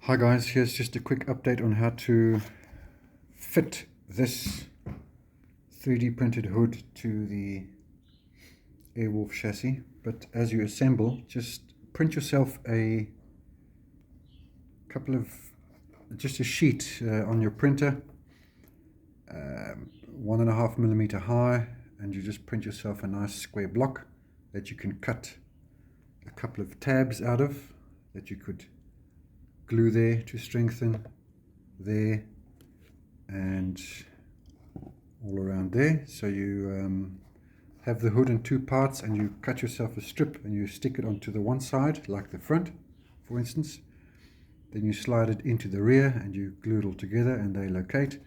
Hi guys, here's just a quick update on how to fit this 3D printed hood to the Airwolf chassis. But as you assemble, just print yourself a sheet on your printer, 1.5mm high, and you just print yourself a nice square block that you can cut a couple of tabs out of, that you could glue there to strengthen there and all around there. So you have the hood in two parts, and you cut yourself a strip and you stick it onto the one side, like the front for instance. Then you slide it into the rear and you glue it all together and they locate,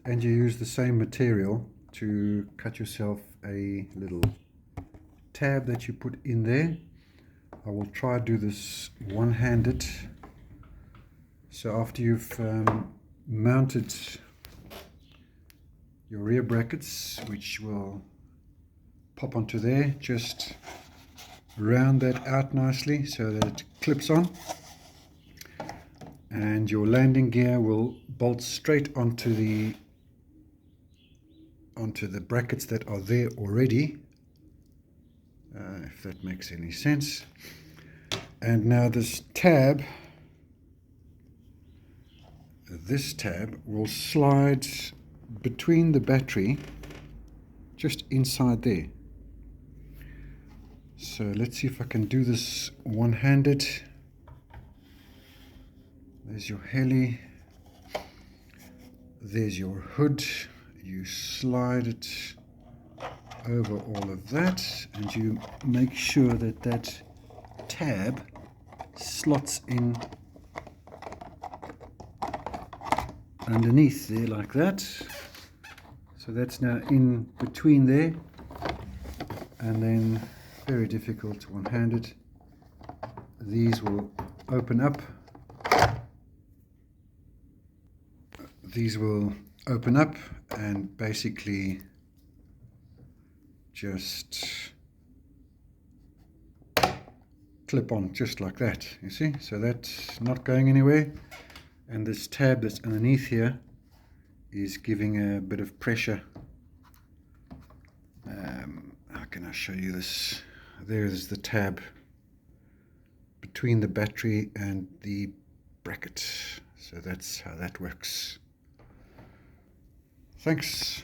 and you use the same material to cut yourself a little tab that you put in there. I will try to do this one-handed. So after you've mounted your rear brackets, which will pop onto there, just round that out nicely so that it clips on, and your landing gear will bolt straight onto the brackets that are there already, if that makes any sense. And now this tab will slide between the battery, just inside there. So let's see if I can do this one-handed. There's your heli, there's your hood. You slide it over all of that, and you make sure that that tab slots in underneath there like that. So that's now in between there, and then very difficult one-handed, these will open up. These will open up and basically just clip on just like that, you see. So that's not going anywhere, and this tab that's underneath here is giving a bit of pressure. How can I show you this? There's the tab between the battery and the bracket. So that's how that works. Thanks.